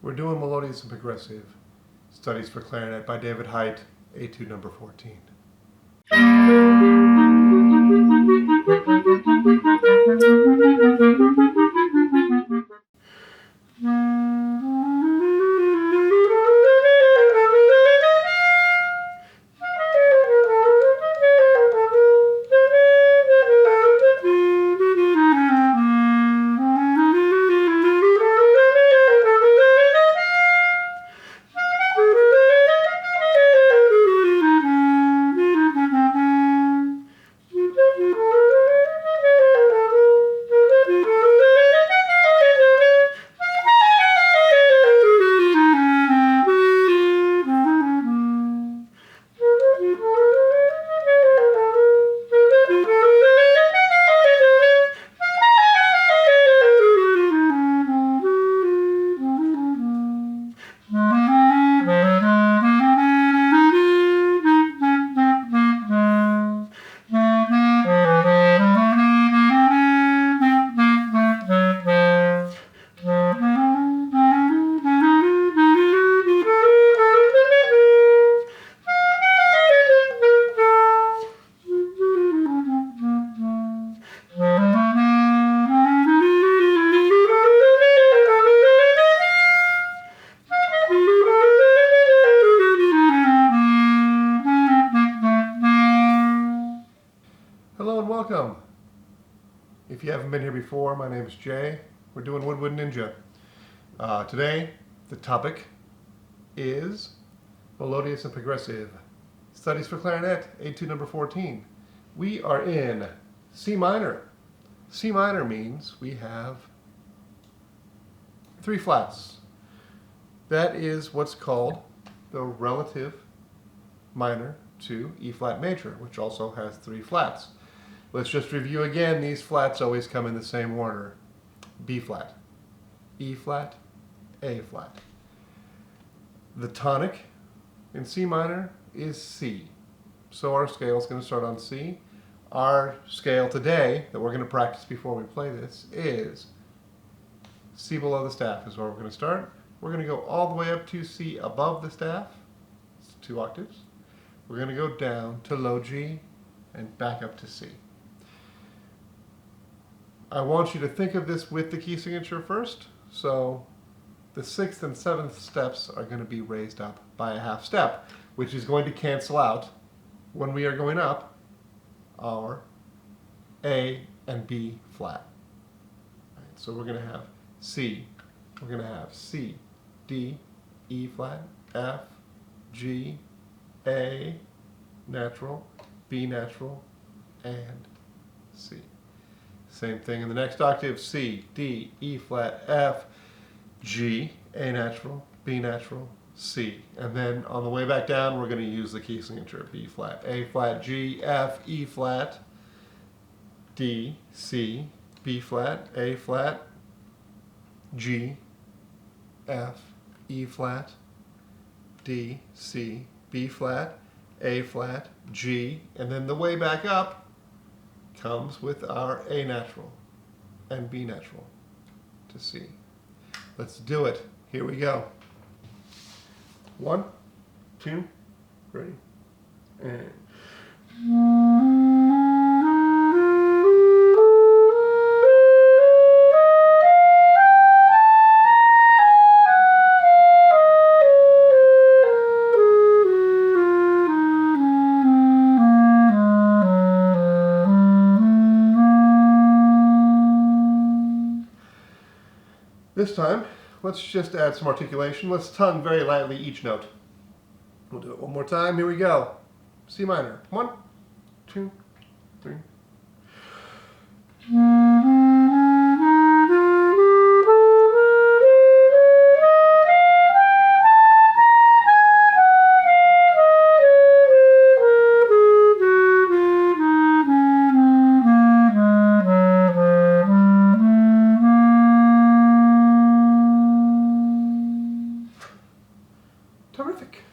We're doing Melodious and Progressive Studies for Clarinet by David Hite, etude number 14. Hello and welcome. If you haven't been here before, my name is Jay. We're doing Woodwood Ninja. Today, the topic is Melodious and Progressive Studies for Clarinet, etude number 14. We are in C minor. C minor means we have 3 flats. That is what's called the relative minor to E flat major, which also has 3 flats. Let's just review again. These flats always come in the same order. B flat, E flat, A flat. The tonic in C minor is C. So our scale is going to start on C. Our scale today that we're going to practice before we play this is C below the staff is where we're going to start. We're going to go all the way up to C above the staff. It's 2 octaves. We're going to go down to low G and back up to C. I want you to think of this with the key signature first. So the 6th and 7th steps are going to be raised up by a half step, which is going to cancel out when we are going up our A and B flat. Right, so we're going to have C. We're going to have C, D, E flat, F, G, A, natural, B natural, and C. Same thing in the next octave, C, D, E flat, F, G, A natural, B natural, C. And then on the way back down, we're going to use the key signature, B flat, A flat, G, F, E flat, D, C, B flat, A flat, G, F, E flat, D, C, B flat, A flat, G, and then the way back up comes with our A natural and B natural to C. Let's do it. Here we go. 1, 2, 3, and... This time, let's just add some articulation. Let's tongue very lightly each note. We'll do it one more time. Here we go. C minor. 1, 2, 3. Terrific.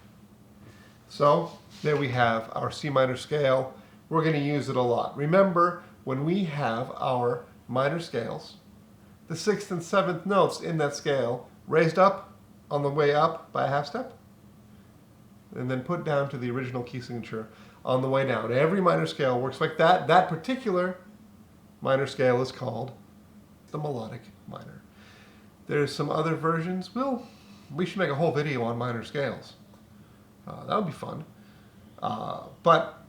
So there we have our C minor scale. We're going to use it a lot. Remember, when we have our minor scales, the 6th and 7th notes in that scale raised up on the way up by a half step, and then put down to the original key signature on the way down. Every minor scale works like that. That particular minor scale is called the melodic minor. There's some other versions. We should make a whole video on minor scales. That would be fun. But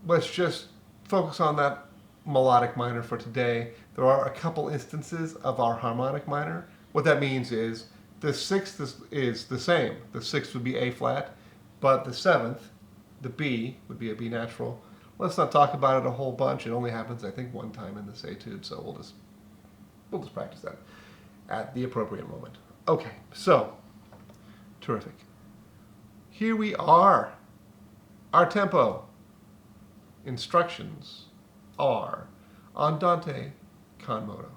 let's just focus on that melodic minor for today. There are a couple instances of our harmonic minor. What that means is the sixth is the same. The sixth would be A flat, but the seventh, the B, would be a B natural. Let's not talk about it a whole bunch. It only happens, I think, one time in this etude, so we'll just practice that at the appropriate moment. Okay, so, terrific. Here we are. Our tempo. Instructions are andante con moto.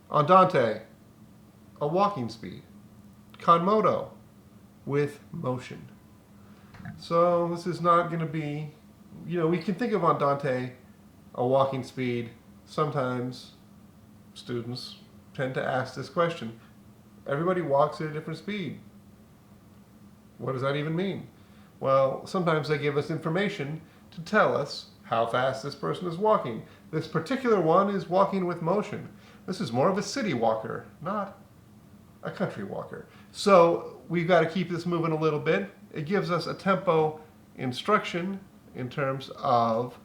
Andante, a walking speed. Con moto, with motion. So this is not going to be, we can think of andante, a walking speed. Sometimes students tend to ask this question. Everybody walks at a different speed. What does that even mean? Well, sometimes they give us information to tell us how fast this person is walking. This particular one is walking with motion. This is more of a city walker, not a country walker. So we've got to keep this moving a little bit. It gives us a tempo instruction in terms of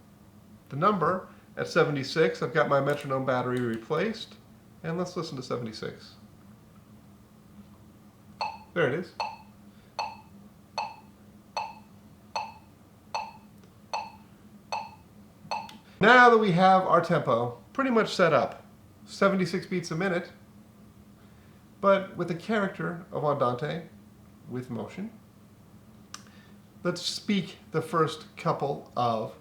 the number. At 76, I've got my metronome battery replaced, and let's listen to 76. There it is. Now that we have our tempo pretty much set up, 76 beats a minute, but with the character of andante, with motion, let's speak the first couple of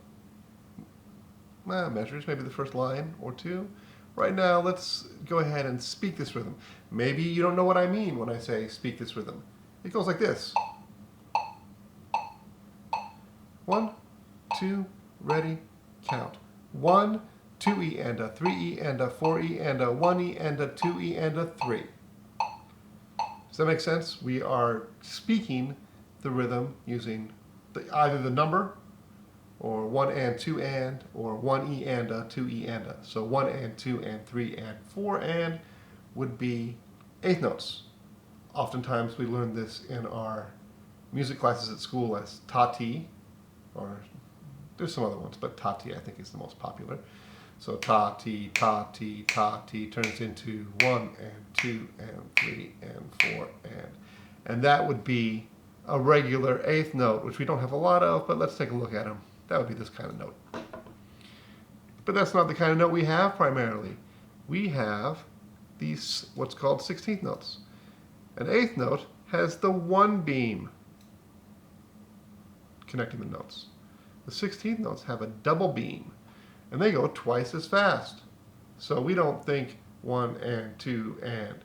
measures, maybe the first line or two. Right now, let's go ahead and speak this rhythm. Maybe you don't know what I mean when I say speak this rhythm. It goes like this. 1, 2, ready, count. 1, 2 E and a 3 E and a 4 E and a 1 E and a 2 E and a 3. Does that make sense? We are speaking the rhythm using either the number or 1 and 2 and, or 1 E and a 2 E and a. So 1 and 2 and 3 and 4 and would be eighth notes. Oftentimes we learn this in our music classes at school as tati, or there's some other ones, but tati I think is the most popular. So tati, tati, tati turns into 1 and 2 and 3 and 4 and that would be a regular eighth note, which we don't have a lot of, but let's take a look at them. That would be this kind of note. But that's not the kind of note we have primarily. We have these, what's called 16th notes. An eighth note has the one beam connecting the notes. The 16th notes have a double beam, and they go twice as fast. So we don't think 1 and 2 and.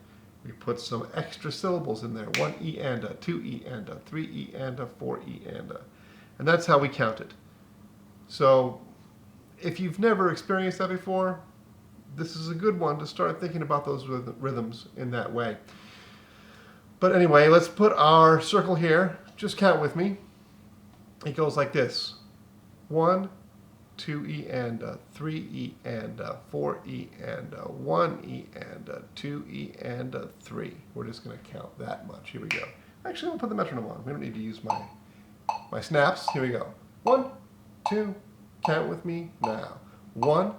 We put some extra syllables in there. 1 E and a, 2 E and a, 3 E and a, 4 E and a. And that's how we count it. So if you've never experienced that before, this is a good one to start thinking about those rhythms in that way. But anyway, let's put our circle here. Just count with me. It goes like this. 1, 2 E and a, 3 E and a, 4 E and a, 1 E and a, 2 E and a, 3. We're just going to count that much. Here we go. Actually, I'll put the metronome on. We don't need to use my snaps. Here we go. 1, 2, count with me now. 1,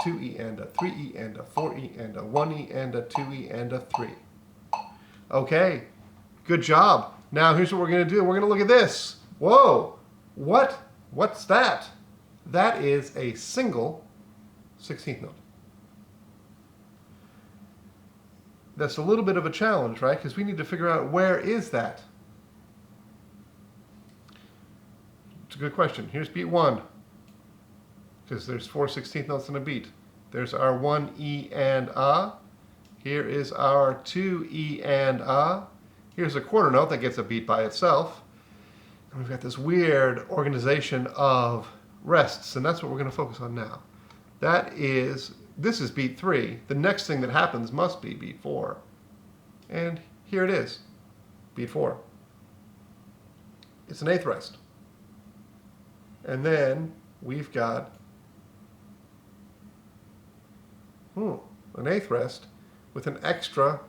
2 E and a, 3 E and a, 4 E and a, 1 E and a, 2 E and a, 3. Okay, good job. Now here's what we're going to do. We're going to look at this. Whoa, what's that? That is a single 16th note. That's a little bit of a challenge, right? Because we need to figure out where is that. It's a good question. Here's beat 1, because there's 4 16th notes in a beat. There's our 1 E and A. Here is our 2 E and A. Here's a quarter note that gets a beat by itself. And we've got this weird organization of rests, and that's what we're going to focus on now. This is beat 3. The next thing that happens must be beat 4. And here it is. beat 4. It's an 8th rest. And then we've got an 8th rest with an extra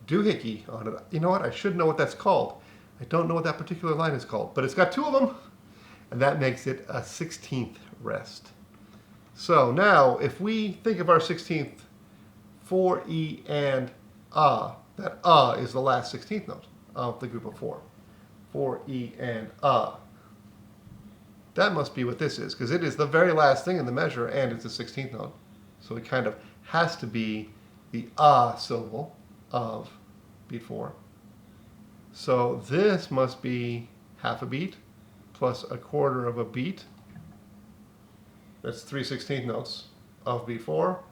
doohickey on it. You know what? I should know what that's called. I don't know what that particular line is called, but it's got 2 of them, and that makes it a 16th rest. So now, if we think of our 16th 4, E, and that is the last 16th note of the group of 4. 4, E, and That must be what this is, because it is the very last thing in the measure, and it's the 16th note. So it kind of has to be the syllable of beat 4. So this must be half a beat plus a quarter of a beat. That's 3/16 notes of beat 4.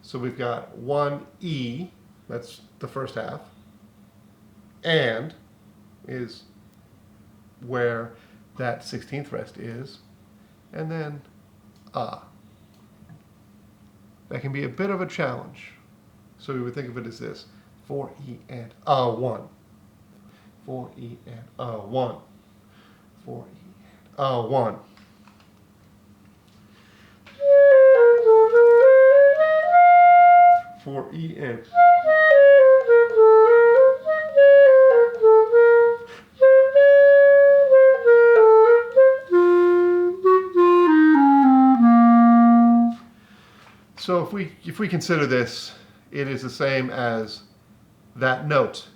So we've got 1 E, that's the first half, and is where that 16th rest is, and then That can be a bit of a challenge. So we would think of it as this: 4 E and 1. 4 E and 1. 4 E and 1. For E and so if we consider this, it is the same as that note,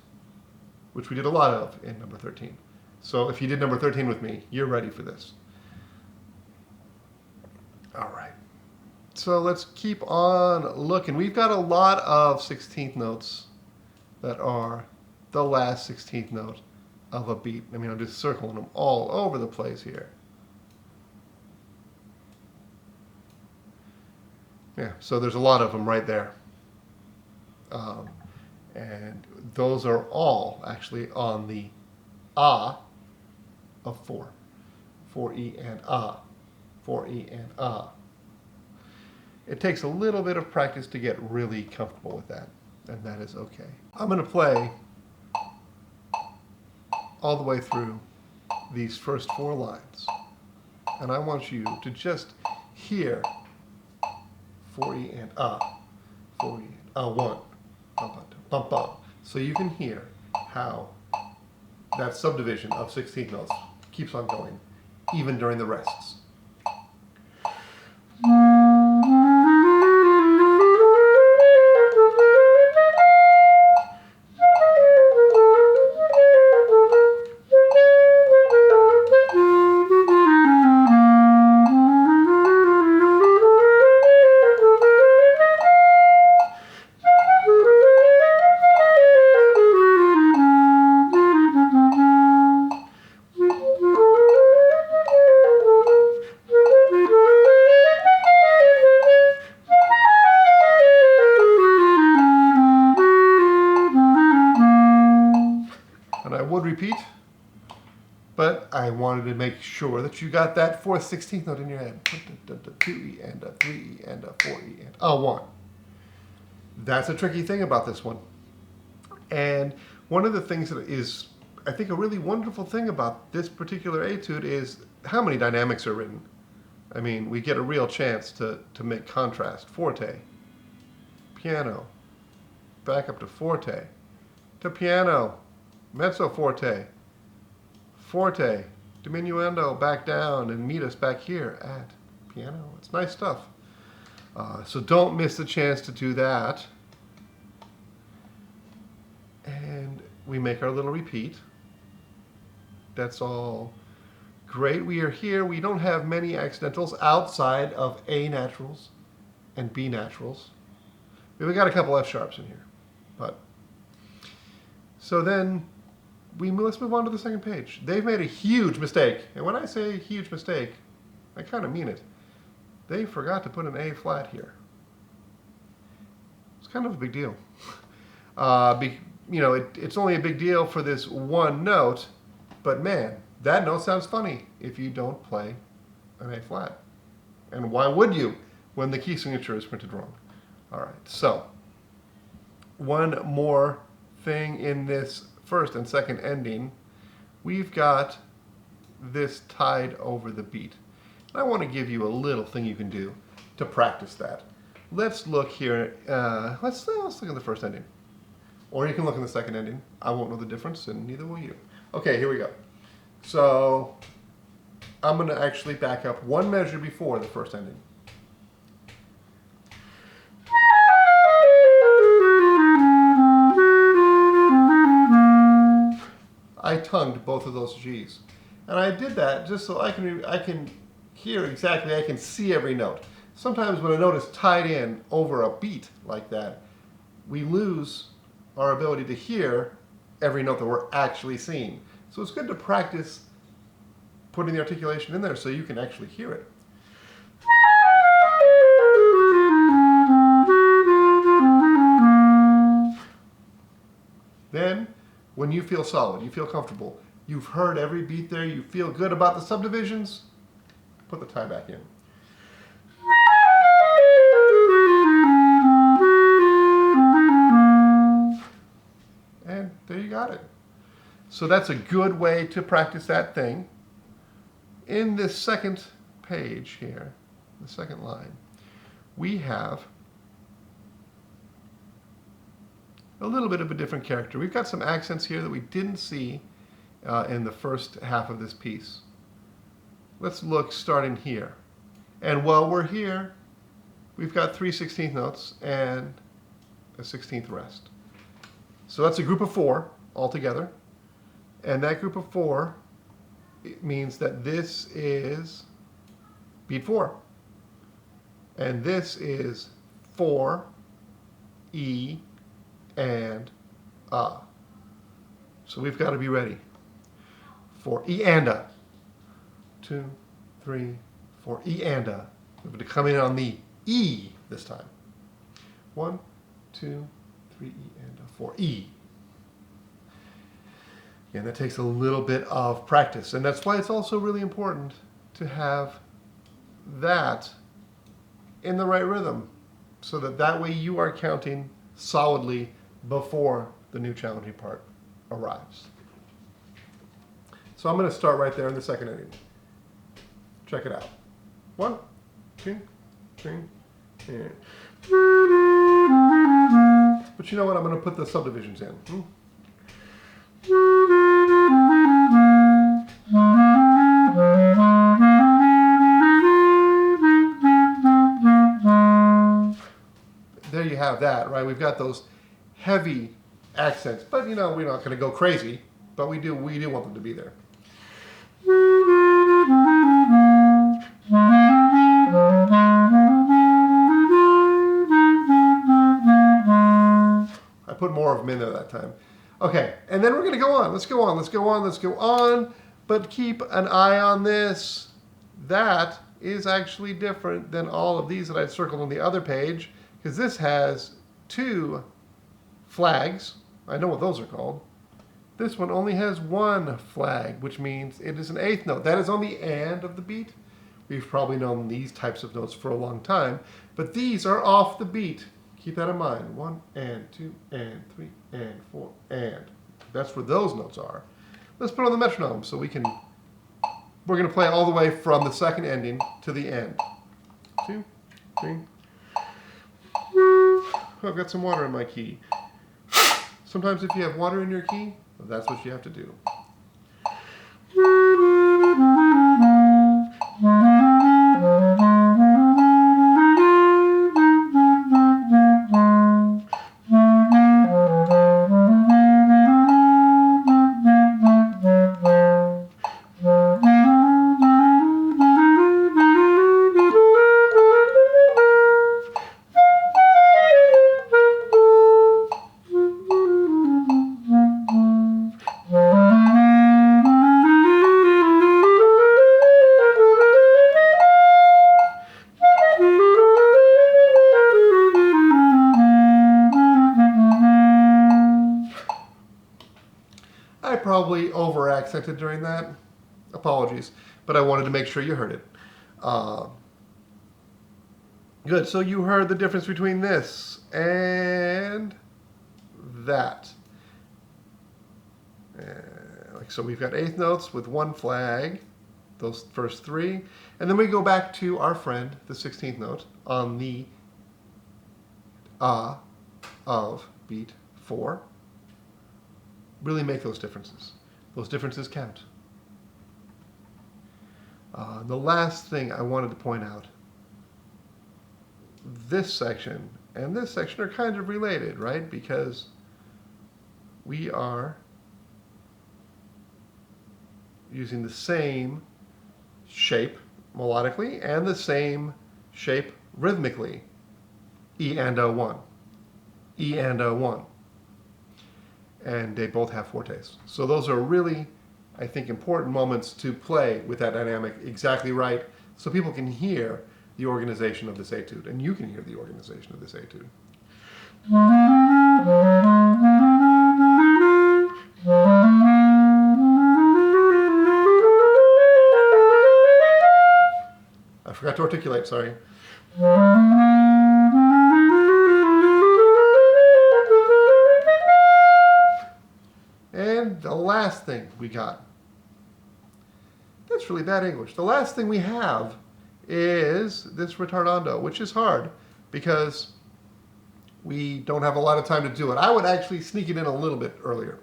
which we did a lot of in number 13. So if you did number 13 with me, you're ready for this. All right. So let's keep on looking. We've got a lot of 16th notes that are the last 16th note of a beat. I mean, I'm just circling them all over the place here. Yeah, so there's a lot of them right there. And those are all actually on the of 4. 4 E and 4 E and It takes a little bit of practice to get really comfortable with that, and that is okay. I'm going to play all the way through these first 4 lines, and I want you to just hear 4 E and 4 E and 1, bump up, so you can hear how that subdivision of 16th notes keeps on going, even during the rests. Repeat, but I wanted to make sure that you got that 4th 16th note in your head. 2 E and 3 E and 4 E and 1. That's a tricky thing about this one. And one of the things that is, I think, a really wonderful thing about this particular etude is how many dynamics are written. I mean, we get a real chance to make contrast. Forte, piano, back up to forte, to piano, mezzo forte, forte, diminuendo, back down, and meet us back here at piano. It's nice stuff. So don't miss the chance to do that. And we make our little repeat. That's all great. We are here. We don't have many accidentals outside of A naturals and B naturals. We got a couple F sharps in here. But so then let's move on to the second page. They've made a huge mistake. And when I say huge mistake, I kind of mean it. They forgot to put an A flat here. It's kind of a big deal. It's only a big deal for this one note, but man, that note sounds funny if you don't play an A flat. And why would you when the key signature is printed wrong? All right, so one more thing in this first and second ending, we've got this tied over the beat. And I want to give you a little thing you can do to practice that. Let's look here. Let's look at the first ending. Or you can look in the second ending. I won't know the difference, and neither will you. Okay, here we go. So I'm going to actually back up one measure before the first ending. I tongued both of those G's. And I did that just so I can hear exactly, I can see every note. Sometimes when a note is tied in over a beat like that, we lose our ability to hear every note that we're actually seeing. So it's good to practice putting the articulation in there so you can actually hear it. Then, when you feel solid, you feel comfortable, you've heard every beat there, you feel good about the subdivisions, put the tie back in. And there you got it. So that's a good way to practice that thing. In this second page here, the second line, we have a little bit of a different character. We've got some accents here that we didn't see in the first half of this piece. Let's look starting here. And while we're here, we've got 3 16th notes and a 16th rest. So that's a group of 4 altogether. And that group of 4, it means that this is beat 4. And this is 4, E, and A. So we've got to be ready for E and A. 2, 3, 4, E and A. We're going to come in on the E this time. 1, 2, 3, E and A, 4, E. And that takes a little bit of practice. And that's why it's also really important to have that in the right rhythm, so that way you are counting solidly before the new challenging part arrives. So I'm going to start right there in the second ending. Check it out. 1, 2, 3, and... But you know what? I'm going to put the subdivisions in. There you have that, right? We've got those heavy accents, but you know, we're not going to go crazy, but we do want them to be there. I put more of them in there that time. Okay, and then we're going to go on. Let's go on, but keep an eye on this. That is actually different than all of these that I circled on the other page, because this has 2 flags. I know what those are called. This one only has 1 flag, which means it is an 8th note. That is on the and of the beat. We've probably known these types of notes for a long time, but these are off the beat. Keep that in mind. 1 and 2 and 3 and 4 and. That's where those notes are. Let's put on the metronome so we're going to play all the way from the second ending to the end. 2, 3. Oh, I've got some water in my key. Sometimes if you have water in your key, that's what you have to do. I probably over-accented during that. Apologies, but I wanted to make sure you heard it. Good, so you heard the difference between this and that. Like so, we've got eighth notes with one flag, those first three, and then we go back to our friend, the 16th note, on the of beat 4. Really make those differences. Those differences count. The last thing I wanted to point out, this section and this section are kind of related, right? Because we are using the same shape melodically and the same shape rhythmically. E and O1. E and O1. And they both have fortes. So those are really, I think, important moments to play with that dynamic exactly right so people can hear the organization of this etude, and you can hear the organization of this etude. I forgot to articulate, sorry. And the last thing we got, that's really bad English. The last thing we have is this ritardando, which is hard because we don't have a lot of time to do it. I would actually sneak it in a little bit earlier.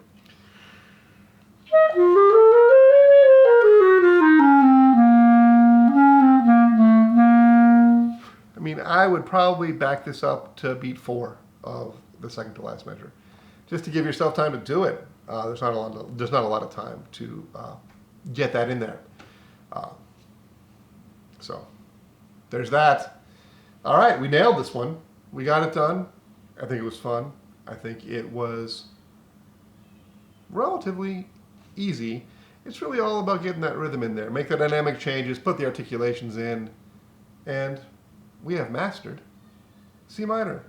I mean, I would probably back this up to beat 4 of the second to last measure, just to give yourself time to do it. There's not a lot of time to get that in there. So there's that. All right, we nailed this one. We got it done. I think it was fun. I think it was relatively easy. It's really all about getting that rhythm in there. Make the dynamic changes, put the articulations in, and we have mastered C minor.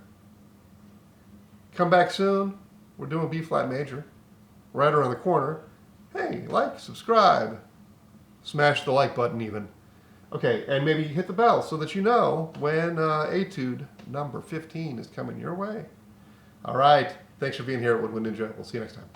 Come back soon. We're doing B flat major. Right around the corner. Hey, like, subscribe. Smash the like button even. Okay, and maybe hit the bell so that you know when etude number 15 is coming your way. All right, thanks for being here at Woodwind Ninja. We'll see you next time.